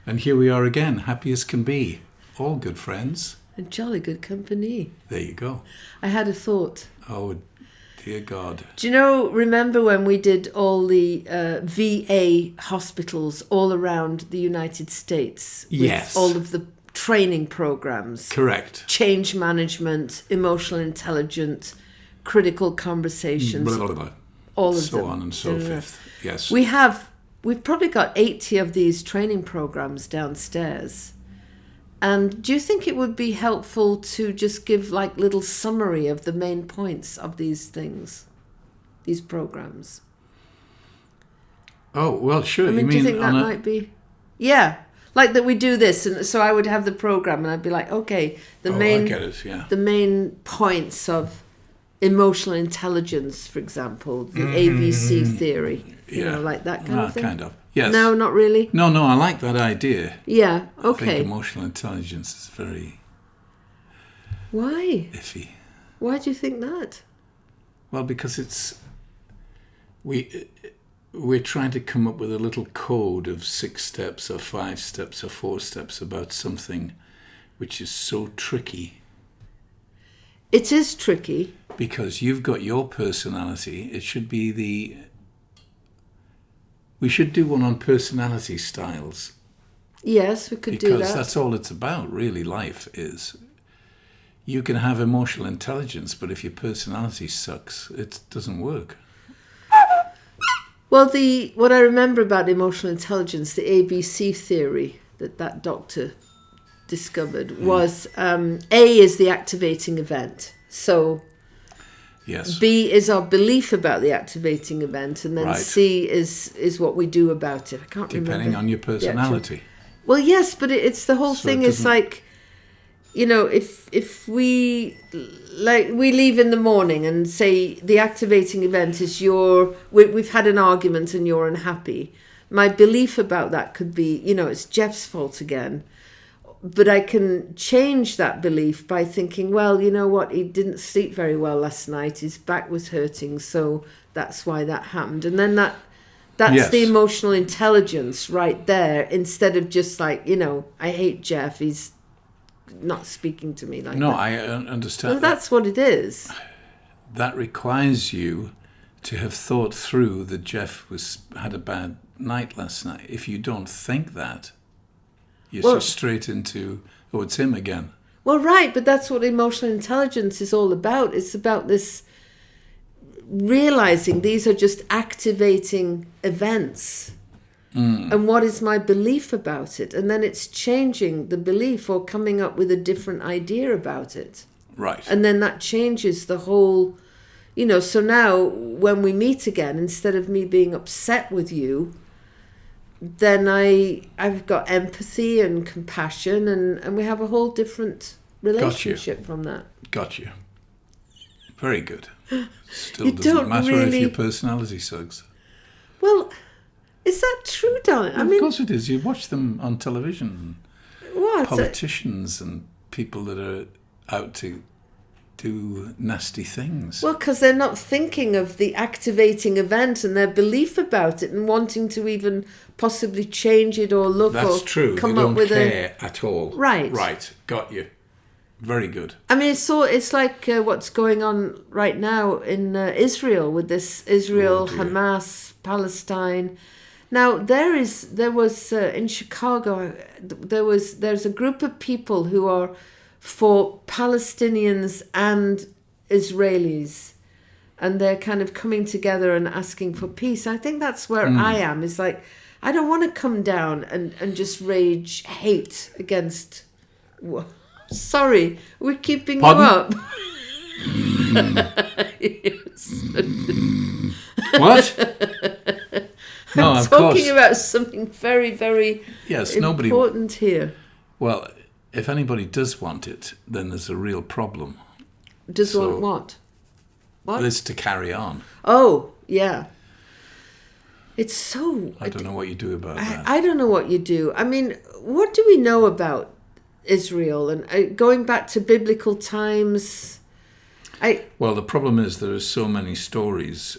And here we are again, happy as can be. All good friends. And jolly good company. There you go. I had a thought. Oh, dear God. Do you remember when we did all the VA hospitals all around the United States? With Yes. all of the training programs. Correct. Change management, emotional intelligence, critical conversations. Blah, blah, blah. All of so them. on and so forth. Yes. We've probably got 80 of these training programs downstairs. And do you think it would be helpful to just give like little summary of the main points of these things, these programs? Oh, well, sure. I mean, do you think that might be? Yeah. Like that we do this, and so I would have the program and I'd be like, okay, I get it, yeah. the main points of emotional intelligence, for example, the ABC theory, you know, like that kind of thing. Kind of, yes. No, not really? No, I like that idea. Yeah, okay. I think emotional intelligence is very Why? iffy. Why do you think that? Well, because we're trying to come up with a little code of 6 steps or 5 steps or 4 steps about something which is so tricky. It is tricky. Because you've got your personality. It should be we should do one on personality styles. Yes, we could do that. Because that's all it's about, really, life is. You can have emotional intelligence, but if your personality sucks, it doesn't work. Well, what I remember about emotional intelligence, the ABC theory that doctor discovered was A is the activating event. So yes. B is our belief about the activating event, and then Right. C is what we do about it. I can't remember. Depending on your personality. Well, yes, but it's the whole So thing it is like, you know, if we leave in the morning and say the activating event is we've had an argument and you're unhappy. My belief about that could be, you know, it's Jeff's fault again. But I can change that belief by thinking, well, you know what, he didn't sleep very well last night. His back was hurting, so that's why that happened. And then that's Yes. the emotional intelligence right there, instead of just like, you know, I hate Jeff, he's not speaking to me like that. No, I understand. Well, that's what it is. That requires you to have thought through that Jeff had a bad night last night. If you don't think that, you're just straight into, oh, it's him again. Well, right, but that's what emotional intelligence is all about. It's about this realizing these are just activating events. And what is my belief about it? And then it's changing the belief or coming up with a different idea about it. Right. And then that changes the whole, you know, so now when we meet again, instead of me being upset with you, then I've got empathy and compassion, and we have a whole different relationship from that. Got you. Very good. Still You doesn't don't matter if really- your personality sucks. Well, is that true, darling? I Of mean, course it is. You watch them on television. what? Politicians and people that are out to do nasty things. Well, because they're not thinking of the activating event and their belief about it and wanting to even possibly change it or look That's or true. come They up don't with care at all. Right. Right. Got you. Very good. I mean, it's like what's going on right now in Israel with this Israel, Oh, dear. Hamas, Palestine. Now there was in Chicago there's a group of people who are for Palestinians and Israelis, and they're kind of coming together and asking for peace. I think that's where I am. It's like I don't want to come down and just rage hate against. Sorry, we're keeping Pardon? you up. What? No, I'm of course. talking about something very, very important here. Well, if anybody does want it, then there's a real problem. Does want what? What? There's to carry on. Oh, yeah. It's so... I don't know what you do about that. I don't know what you do. I mean, what do we know about Israel? And going back to biblical times... Well, the problem is there are so many stories.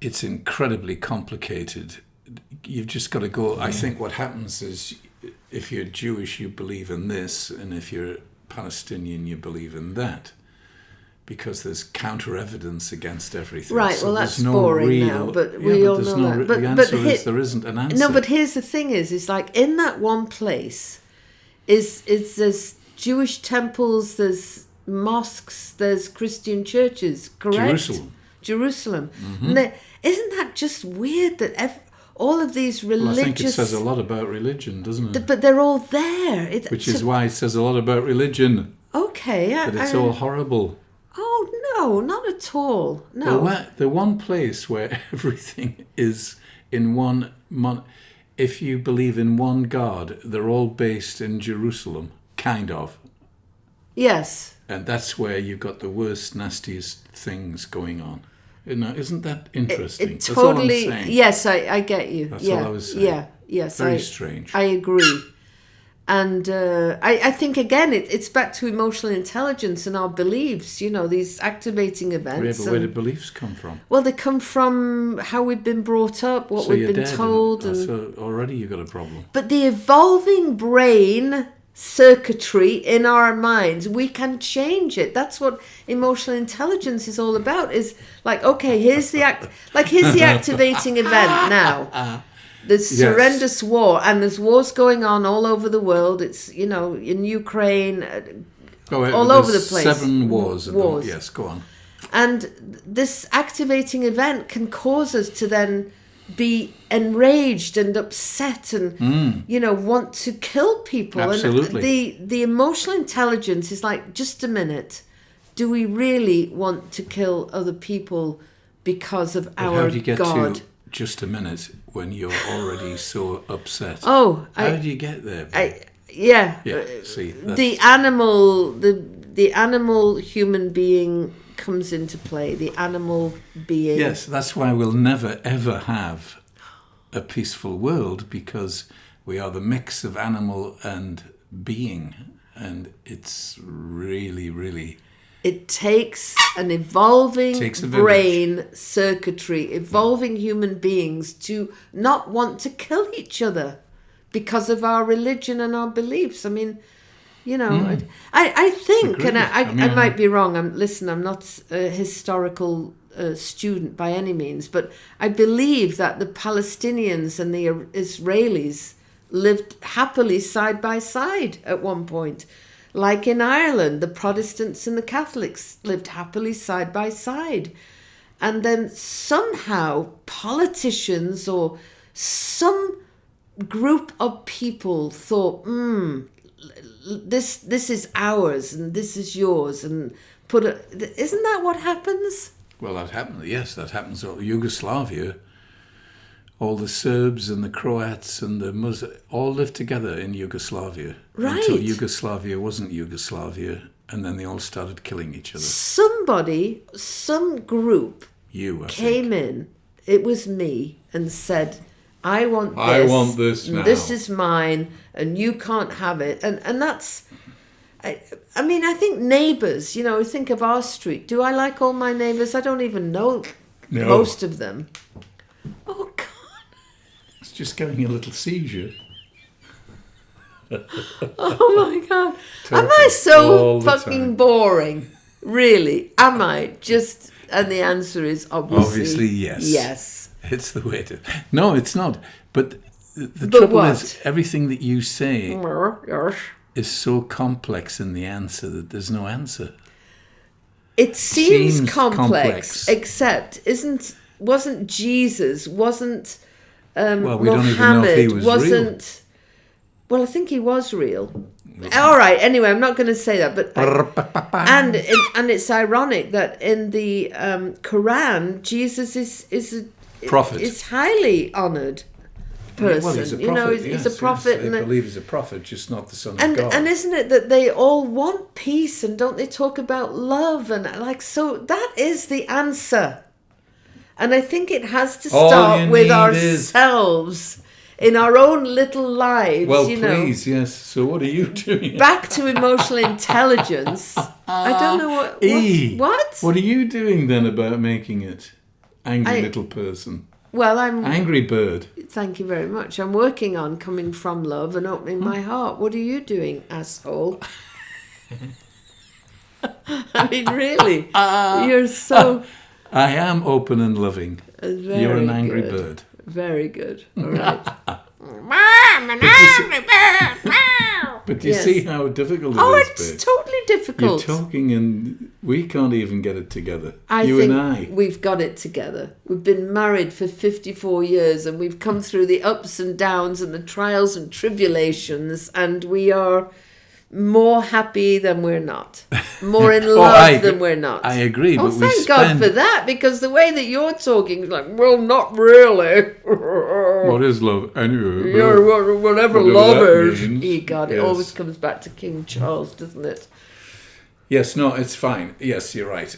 It's incredibly complicated you've just got to go. I think what happens is, if you're Jewish, you believe in this, and if you're Palestinian, you believe in that, because there's counter evidence against everything. Right. So Well, that's there's no boring real, now, but we all there's know no, that. the answer is there isn't an answer. No, but here's the thing: is like in that one place, is there's Jewish temples, there's mosques, there's Christian churches, correct? Jerusalem. Mm-hmm. Isn't that just weird that all of these religious... Well, I think it says a lot about religion, doesn't it? But they're all there. Which is why it says a lot about religion. Okay. That it's all horrible. Oh, no, not at all. No. Well, the one place where everything is in one... if you believe in one God, they're all based in Jerusalem, kind of. Yes. And that's where you've got the worst, nastiest things going on. Isn't that interesting? It totally. That's all I'm saying. Yes, I get you. That's all I was saying. Yeah, yes. Very strange. I agree. And I think, again, it's back to emotional intelligence and our beliefs, these activating events. Yeah, but where do beliefs come from? Well, they come from how we've been brought up, what we've been told. So already you've got a problem. But the evolving brain circuitry in our minds, we can change it. That's what emotional intelligence is all about. Is like, okay, here's the activating event now. There's horrendous war, and there's wars going on all over the world. It's in Ukraine, all over the place. 7 wars. Yes, go on. And this activating event can cause us to then be enraged and upset and want to kill people. Absolutely. And the emotional intelligence is like, just a minute, do we really want to kill other people because of our God? How do you get to just a minute when you're already so upset? How do you get there? See, the animal human being comes into play. The animal being. Yes, that's why we'll never ever have a peaceful world, because we are the mix of animal and being, and it's really, really. It takes an evolving brain circuitry, evolving human beings to not want to kill each other because of our religion and our beliefs. I mean, I think, and I might be wrong. I'm not a historical student by any means, but I believe that the Palestinians and the Israelis lived happily side by side at one point. Like in Ireland, the Protestants and the Catholics lived happily side by side. And then somehow politicians or some group of people thought, this is ours and this is yours, and isn't that what happens? Well, that happened. Yes, that happens. Yugoslavia, all the Serbs and the Croats and the Muslims all lived together in Yugoslavia. Right. Until Yugoslavia wasn't Yugoslavia, and then they all started killing each other. Some group came in, it was me, and said, I want this now. This is mine, and you can't have it. And that's... I mean, I think neighbours, think of our street. Do I like all my neighbours? I don't even know most of them. Oh, God. It's just getting a little seizure. Oh, my God. Am I so fucking boring? Really? Am I? And the answer is obviously yes. Yes. It's the way to... No, it's not. But the trouble is, everything that you say... is so complex in the answer that there's no answer. It seems complex, except wasn't Jesus, wasn't well, we Muhammad, don't even know if he was real. Well, I think he was real. All right, anyway, I'm not going to say that, but and it's ironic that in the Quran, Jesus is a prophet. Is highly honoured. Person. Well, he's a prophet. He's a prophet. Yes, they believe he's a prophet, just not the son of God. And isn't it that they all want peace, and don't they talk about love and so that is the answer. And I think it has to start with ourselves in our own little lives. Well, please, yes. So what are you doing? Back to emotional intelligence. I don't know what. What are you doing then about making it? Angry little person. Well, I'm... Angry bird. Thank you very much. I'm working on coming from love and opening my heart. What are you doing, asshole? I mean, really, you're so... I am open and loving. You're an angry bird. Very good. All right. But you see how difficult it is, it's babe? totally difficult. You're talking and we can't even get it together. I you think and I. we've got it together. We've been married for 54 years and we've come through the ups and downs and the trials and tribulations, and we are more happy than we're not. More in love than we're not. I agree, but we thank God for that, because the way that you're talking is like, well, not really. What is love anyway? Yeah, whatever love is. God, it Yes. always comes back to King Charles, doesn't it? Yes, no, it's fine. Yes, you're right.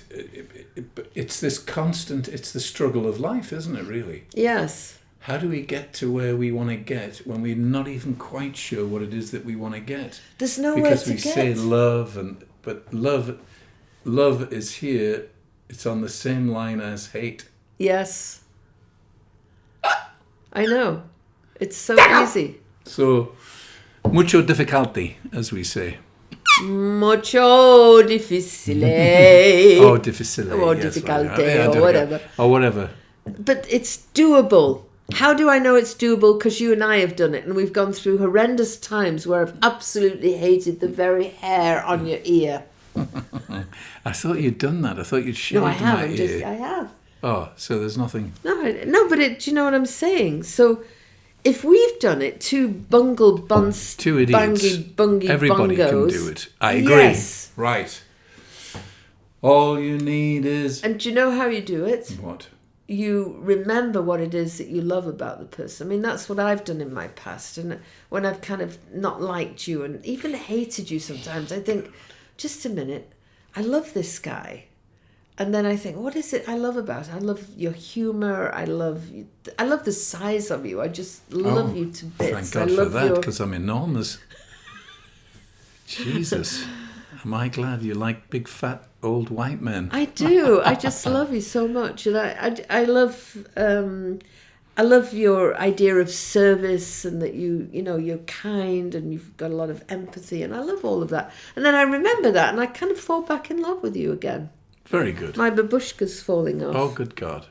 It's this constant, it's the struggle of life, isn't it, really? Yes. How do we get to where we want to get when we're not even quite sure what it is that we want to get? There's nowhere because to we get. say love, but love is here. It's on the same line as hate. Yes. I know. It's so easy. So, mucho difficulty, as we say. Mucho difficile. Oh, difficile. Or yes, difficulte, or whatever. Or whatever. But it's doable. How do I know it's doable? Because you and I have done it, and we've gone through horrendous times where I've absolutely hated the very hair on your ear. I thought you'd done that. I thought you'd shaved No, I have. my ear. I have. Oh, so there's nothing. No, but do you know what I'm saying? So, if we've done it, two bungs, two idiots, bungy everybody bungos, can do it. I agree. Yes. Right. All you need is... And do you know how you do it? What? You remember what it is that you love about the person. I mean, that's what I've done in my past. And when I've kind of not liked you and even hated you sometimes, I think, just a minute, I love this guy. And then I think, what is it I love about it? I love your humour. I love the size of you. I just love you to bits. Thank God for that, because I'm enormous. Jesus. Am I glad you like big, fat, old white men? I do. I just love you so much. And I love your idea of service, and that you're kind and you've got a lot of empathy, and I love all of that. And then I remember that and I kind of fall back in love with you again. Very good. My babushka's falling off. Oh, good God.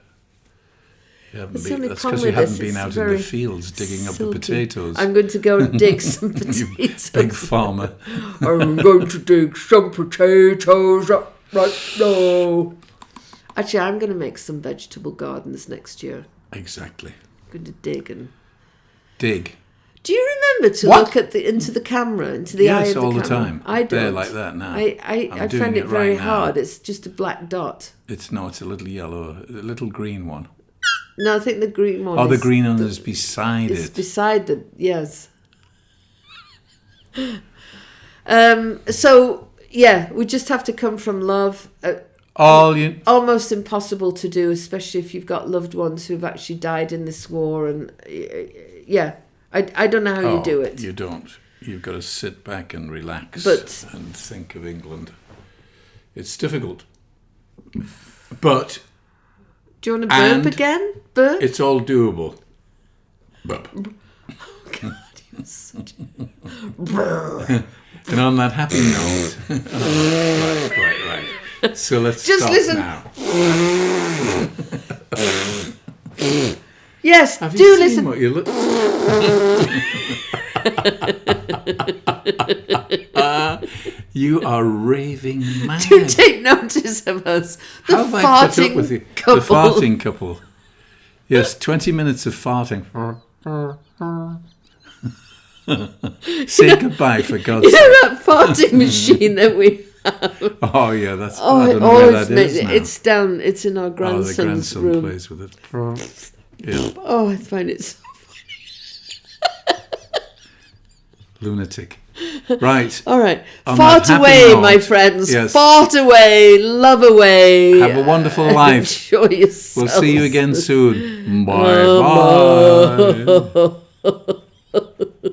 That's only because problem you with haven't this, been it's out in very the fields digging up the silky. potatoes. I'm going to go and dig some potatoes. You big farmer. I'm going to dig some potatoes up right now. Actually, I'm going to make some vegetable gardens next year. Exactly. I'm going to dig and... Dig. Do you remember to look at into the camera, into the eye of the camera? Yes, all the time. I don't. They're like that now. I find it very hard. It's just a black dot. It's a little yellow, a little green one. No, I think the green one. Oh, the green one is beside it. It's beside the, yes. So, yeah, we just have to come from love. Almost impossible to do, especially if you've got loved ones who've actually died in this war. And, yeah, I don't know how you do it. You don't. You've got to sit back and relax and think of England. It's difficult. But... Do you want to burp again? Burp? It's all doable. Burp. Oh, God, you're such And on that happy note... right. So let's just stop listen. now. Yes, Have do you seen listen. What you look... You are raving mad. Do take notice of us. The How have I put up farting with you? couple. The farting couple. Yes, 20 minutes of farting. Say goodbye, for God's sake. You know that farting machine that we have? Oh, yeah, that's... Oh, I it don't know where always that is now. It's down. It's in our grandson's the grandson room. plays with it. Yeah. Oh, I find it so funny. Lunatic. Right. All right. On Fart that happy away, note, my friends. yes. Fart away. Love away. Have a wonderful life. Enjoy yourselves. We'll see you again soon. Bye. Bye.